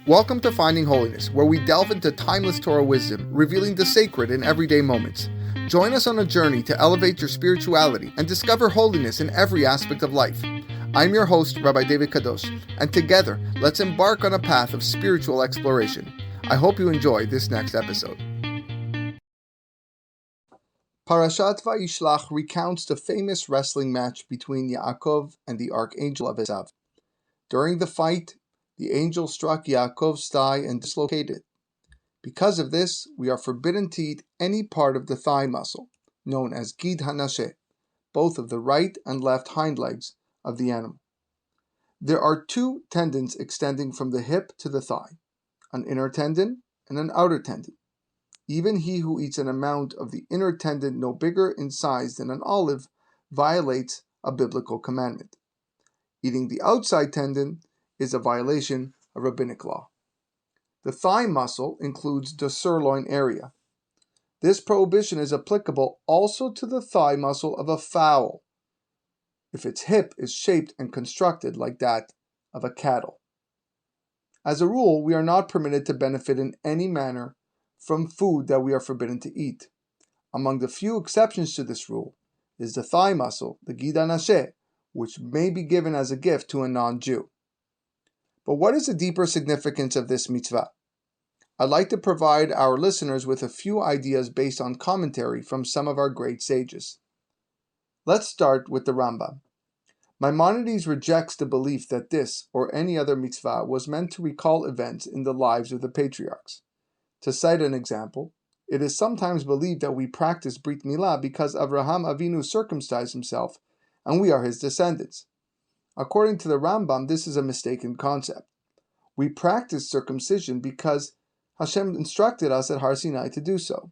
Welcome to Finding Holiness, where we delve into timeless Torah wisdom, revealing the sacred in everyday moments. Join us on a journey to elevate your spirituality and discover holiness in every aspect of life. I'm your host, Rabbi David Kadosh, and together, let's embark on a path of spiritual exploration. I hope you enjoy this next episode. Parashat Vayishlach recounts the famous wrestling match between Yaakov and the archangel of Esav. During the fight, the angel struck Yaakov's thigh and dislocated it. Because of this, we are forbidden to eat any part of the thigh muscle, known as HaNashe, both of the right and left hind legs of the animal. There are two tendons extending from the hip to the thigh, an inner tendon and an outer tendon. Even he who eats an amount of the inner tendon no bigger in size than an olive violates a biblical commandment. Eating the outside tendon is a violation of rabbinic law. The thigh muscle includes the sirloin area. This prohibition is applicable also to the thigh muscle of a fowl, if its hip is shaped and constructed like that of a cattle. As a rule, we are not permitted to benefit in any manner from food that we are forbidden to eat. Among the few exceptions to this rule is the thigh muscle, the HaNashe, which may be given as a gift to a non-Jew. But what is the deeper significance of this mitzvah? I'd like to provide our listeners with a few ideas based on commentary from some of our great sages. Let's start with the Rambam. Maimonides rejects the belief that this or any other mitzvah was meant to recall events in the lives of the patriarchs. To cite an example, it is sometimes believed that we practice Brit Milah because Avraham Avinu circumcised himself and we are his descendants. According to the Rambam, this is a mistaken concept. We practice circumcision because Hashem instructed us at Har Sinai to do so.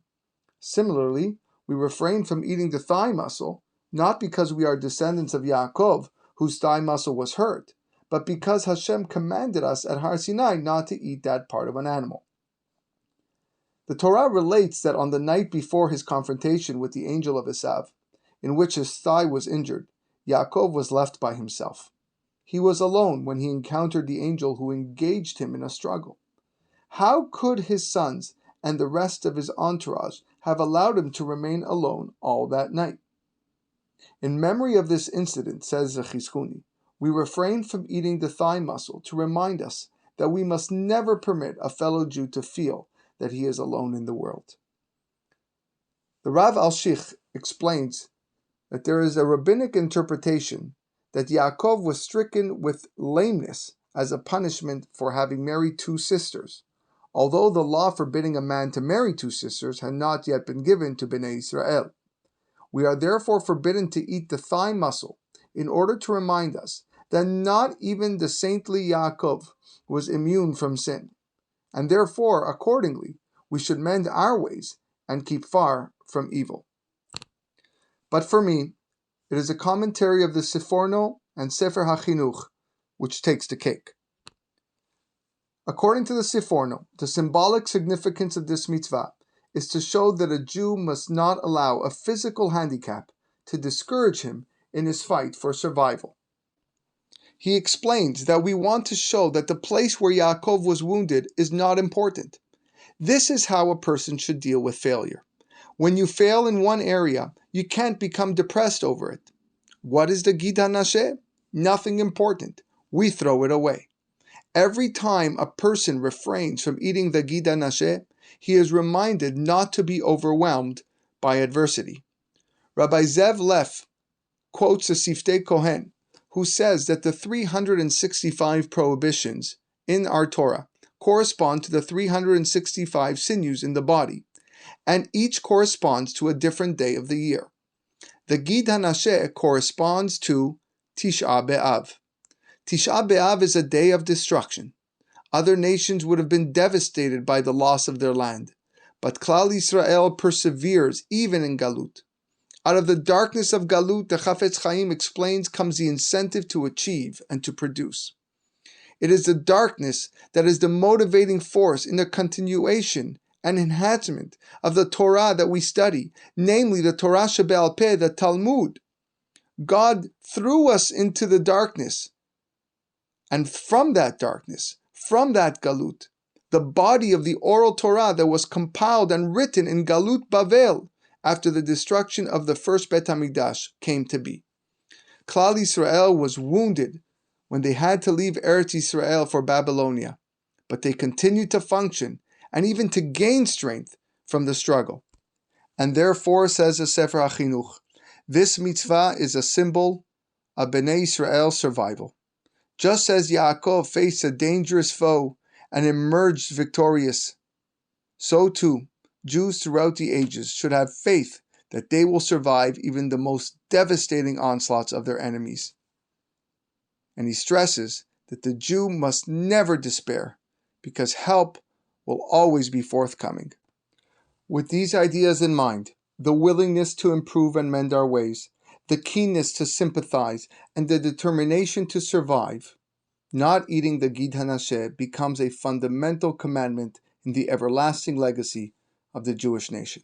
Similarly, we refrain from eating the thigh muscle, not because we are descendants of Yaakov, whose thigh muscle was hurt, but because Hashem commanded us at Har Sinai not to eat that part of an animal. The Torah relates that on the night before his confrontation with the angel of Esav, in which his thigh was injured, Yaakov was left by himself. He was alone when he encountered the angel who engaged him in a struggle. How could his sons and the rest of his entourage have allowed him to remain alone all that night? In memory of this incident, says Zechizkuni, we refrain from eating the thigh muscle to remind us that we must never permit a fellow Jew to feel that he is alone in the world. The Rav Al-Shich explains that there is a rabbinic interpretation that Yaakov was stricken with lameness as a punishment for having married two sisters, although the law forbidding a man to marry two sisters had not yet been given to Bnei Israel. We are therefore forbidden to eat the thigh muscle in order to remind us that not even the saintly Yaakov was immune from sin, and therefore, accordingly, we should mend our ways and keep far from evil. But for me, it is a commentary of the Seforno and Sefer HaChinuch which takes the cake. According to the Seforno, the symbolic significance of this mitzvah is to show that a Jew must not allow a physical handicap to discourage him in his fight for survival. He explains that we want to show that the place where Yaakov was wounded is not important. This is how a person should deal with failure. When you fail in one area, you can't become depressed over it. What is the HaNashe? Nothing important. We throw it away. Every time a person refrains from eating the HaNashe, he is reminded not to be overwhelmed by adversity. Rabbi Zev Leff quotes a Siftei Kohen, who says that the 365 prohibitions in our Torah correspond to the 365 sinews in the body, and each corresponds to a different day of the year. The HaNashe corresponds to Tisha B'Av. Tisha B'Av is a day of destruction. Other nations would have been devastated by the loss of their land, but Klal Yisrael perseveres even in Galut. Out of the darkness of Galut, the Chafetz Chaim explains, comes the incentive to achieve and to produce. It is the darkness that is the motivating force in the continuation and enhancement of the Torah that we study, namely the Torah Shebe'al Peh, the Talmud. God threw us into the darkness, and from that darkness, from that Galut. The body of the oral Torah that was compiled and written in Galut Bavel after the destruction of the first Bet HaMikdash came to be. Klal Yisrael was wounded when they had to leave Eretz Yisrael for Babylonia, but they continued to function and even to gain strength from the struggle. And therefore, says the Sefer HaChinuch, this mitzvah is a symbol of Bnei Yisrael's survival. Just as Yaakov faced a dangerous foe and emerged victorious, so too Jews throughout the ages should have faith that they will survive even the most devastating onslaughts of their enemies. And he stresses that the Jew must never despair, because help will always be forthcoming. With these ideas in mind, the willingness to improve and mend our ways, the keenness to sympathize, and the determination to survive, not eating the Gid HaNashe becomes a fundamental commandment in the everlasting legacy of the Jewish nation.